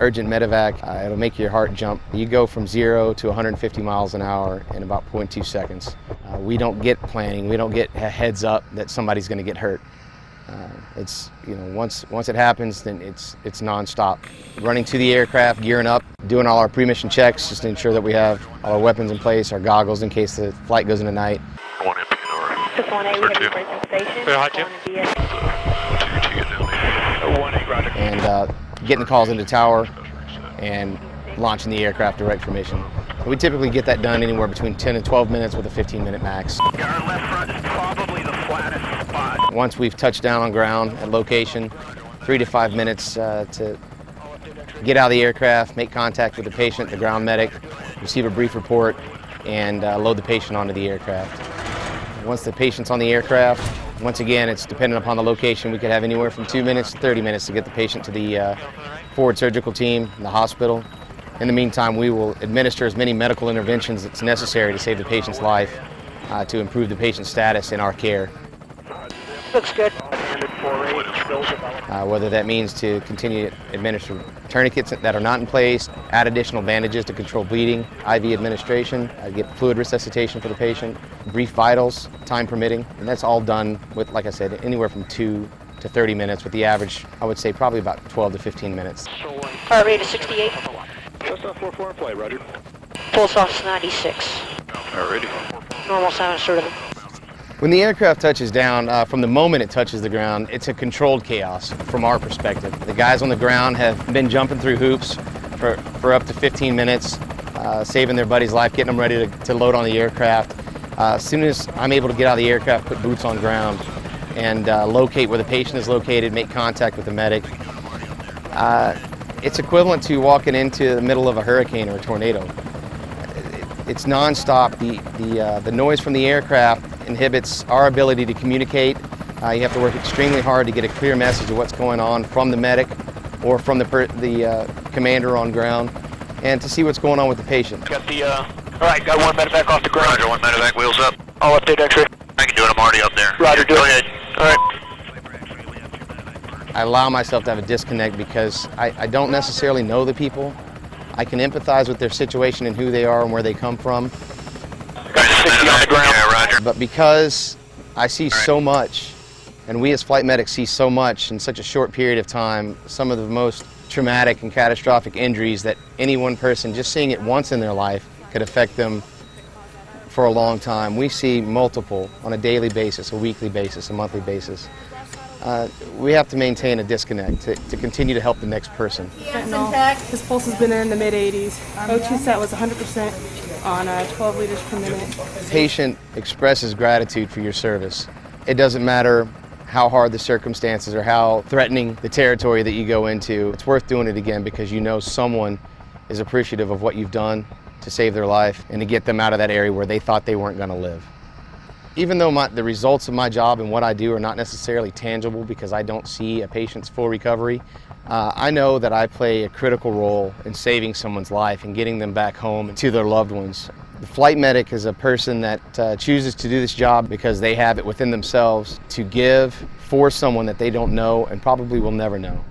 urgent MEDEVAC. It'll make your heart jump. You go from 0 to 150 miles an hour in about 0.2 seconds. We don't get planning. We don't get a heads up that somebody's going to get hurt. It's, once it happens, then it's nonstop. Running to the aircraft, gearing up, doing all our pre-mission checks just to ensure that we have all our weapons in place, our goggles in case the flight goes into night. 1 MPNR. 1A, we have your breaking station. Hi, Jim. And getting the calls into tower and launching the aircraft direct for mission. We typically get that done anywhere between 10 and 12 minutes with a 15-minute max. Our left front is probably the flattest spot. Once we've touched down on ground at location, 3 to 5 minutes to get out of the aircraft, make contact with the patient, the ground medic, receive a brief report, and load the patient onto the aircraft. Once the patient's on the aircraft, once again, it's dependent upon the location. We could have anywhere from 2 minutes to 30 minutes to get the patient to the forward surgical team in the hospital. In the meantime, we will administer as many medical interventions that's necessary to save the patient's life, to improve the patient's status in our care. Looks good. Whether that means to continue to administer tourniquets that are not in place, add additional bandages to control bleeding, IV administration, get fluid resuscitation for the patient, brief vitals, time permitting, and that's all done with, like I said, anywhere from 2 to 30 minutes, with the average, I would say, probably about 12 to 15 minutes. Heart rate is 68. Just on 4-4 in play, Roger. Pulse off 96. Alrighty. Normal sound assertive. When the aircraft touches down, from the moment it touches the ground, it's a controlled chaos from our perspective. The guys on the ground have been jumping through hoops for up to 15 minutes, saving their buddy's life, getting them ready to load on the aircraft. As soon as I'm able to get out of the aircraft, put boots on ground, and locate where the patient is located, make contact with the medic, it's equivalent to walking into the middle of a hurricane or a tornado. It's nonstop. The noise from the aircraft inhibits our ability to communicate. You have to work extremely hard to get a clear message of what's going on from the medic or from the commander on ground, and to see what's going on with the patient. Got the, all right, got 1 MEDEVAC off the ground. Roger, 1 MEDEVAC, wheels up. I'll update X-ray. I can do it, I'm already up there. Roger, do it. Go ahead. All right. I allow myself to have a disconnect because I don't necessarily know the people. I can empathize with their situation and who they are and where they come from. Got 60 on the ground. Yeah, Roger. But because I see so much, and we as flight medics see so much in such a short period of time, some of the most traumatic and catastrophic injuries that any one person, just seeing it once in their life, could affect them for a long time. We see multiple on a daily basis, a weekly basis, a monthly basis. We have to maintain a disconnect to continue to help the next person. Fentanyl. His pulse has been in the mid-80s. O2 sat was 100% on 12 liters per minute. The patient expresses gratitude for your service. It doesn't matter how hard the circumstances or how threatening the territory that you go into. It's worth doing it again because you know someone is appreciative of what you've done to save their life and to get them out of that area where they thought they weren't going to live. Even though the results of my job and what I do are not necessarily tangible because I don't see a patient's full recovery, I know that I play a critical role in saving someone's life and getting them back home and to their loved ones. The flight medic is a person that chooses to do this job because they have it within themselves to give for someone that they don't know and probably will never know.